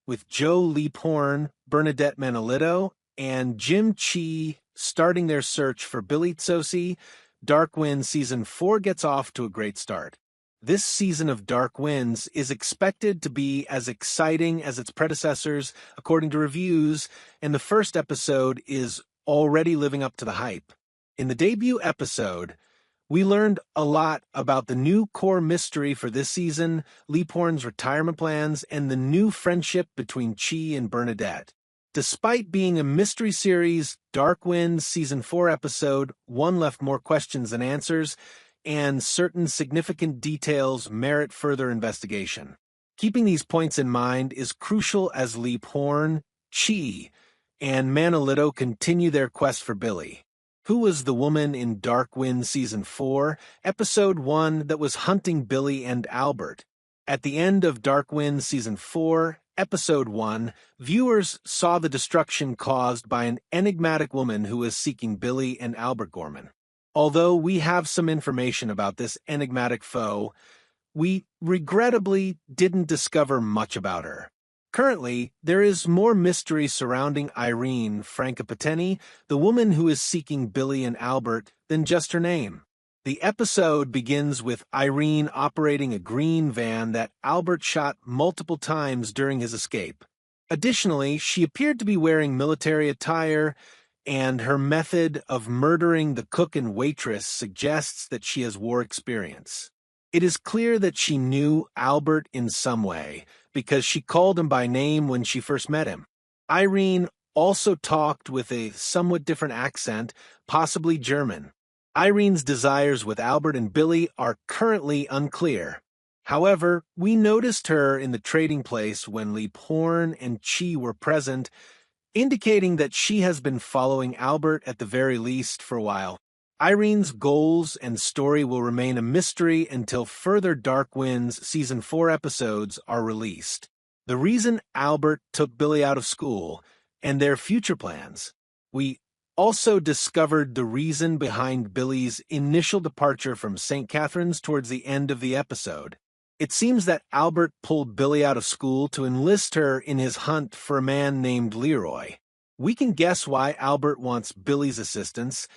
with Joe Leaphorn, Bernadette Manolito, and Jim Chi starting their search for Billy Tsosi. Dark Winds Season 4 gets off to a great start. This season of Dark Winds is expected to be as exciting as its predecessors, according to reviews, and the first episode is already living up to the hype. In the debut episode, we learned a lot about the new core mystery for this season, Leaphorn's retirement plans, and the new friendship between Chi and Bernadette. Despite being a mystery series, Dark Winds Season 4 episode 1 left more questions than answers, and certain significant details merit further investigation. Keeping these points in mind is crucial as Leaphorn, Chi, and Manolito continue their quest for Billy. Who was the woman in Dark Winds Season 4, Episode 1 that was hunting Billie and Albert? At the end of Dark Winds Season 4, Episode 1, viewers saw the destruction caused by an enigmatic woman who was seeking Billie and Albert Gorman. Although we have some information about this enigmatic foe, we regrettably didn't discover much about her. Currently, there is more mystery surrounding Irene, Franka Potente, the woman who is seeking Billie and Albert, than just her name. The episode begins with Irene operating a green van that Albert shot multiple times during his escape. Additionally, she appeared to be wearing military attire, and her method of murdering the cook and waitress suggests that she has war experience. It is clear that she knew Albert in some way, because she called him by name when she first met him. Irene also talked with a somewhat different accent, possibly German. Irene's desires with Albert and Billy are currently unclear. However, we noticed her in the trading place when Leaphorn and Chi were present, indicating that she has been following Albert at the very least for a while. Irene's goals and story will remain a mystery until further Dark Winds Season 4 episodes are released. The reason Albert took Billy out of school, and their future plans. We also discovered the reason behind Billy's initial departure from St. Catherine's towards the end of the episode. It seems that Albert pulled Billy out of school to enlist her in his hunt for a man named Leroy. We can guess why Albert wants Billy's assistance,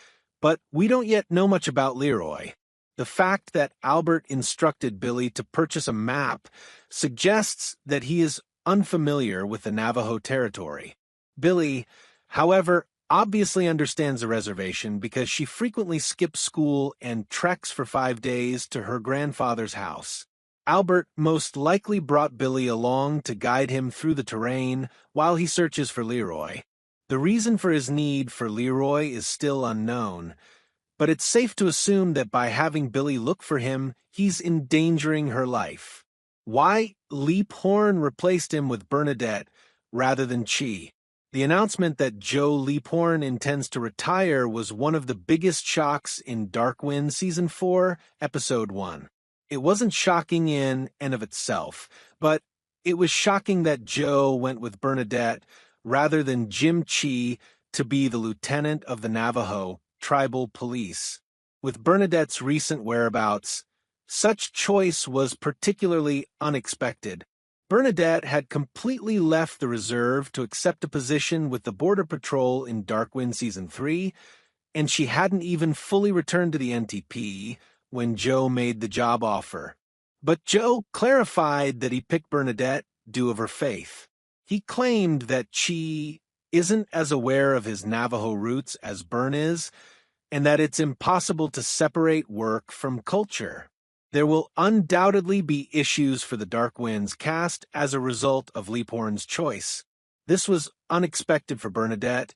but we don't yet know much about Leroy. The fact that Albert instructed Billy to purchase a map suggests that he is unfamiliar with the Navajo territory. Billy, however, obviously understands the reservation because she frequently skips school and treks for 5 days to her grandfather's house. Albert most likely brought Billy along to guide him through the terrain while he searches for Leroy. The reason for his need for Leroy is still unknown, but it's safe to assume that by having Billy look for him, he's endangering her life. Why Leaphorn replaced him with Bernadette rather than Chi? The announcement that Joe Leaphorn intends to retire was one of the biggest shocks in Dark Winds Season 4, Episode 1. It wasn't shocking in and of itself, but it was shocking that Joe went with Bernadette rather than Jim Chi to be the lieutenant of the Navajo tribal police. With Bernadette's recent whereabouts, such choice was particularly unexpected. Bernadette had completely left the reserve to accept a position with the Border Patrol in Dark Wind Season 3, and she hadn't even fully returned to the NTP when Joe made the job offer. But Joe clarified that he picked Bernadette due of her faith. He claimed that Chi isn't as aware of his Navajo roots as Bern is, and that it's impossible to separate work from culture. There will undoubtedly be issues for the Dark Winds cast as a result of Leaphorn's choice. This was unexpected for Bernadette,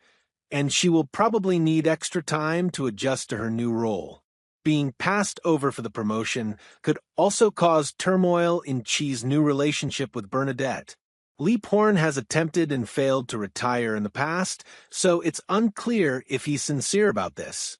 and she will probably need extra time to adjust to her new role. Being passed over for the promotion could also cause turmoil in Chi's new relationship with Bernadette. Leaphorn has attempted and failed to retire in the past, so it's unclear if he's sincere about this.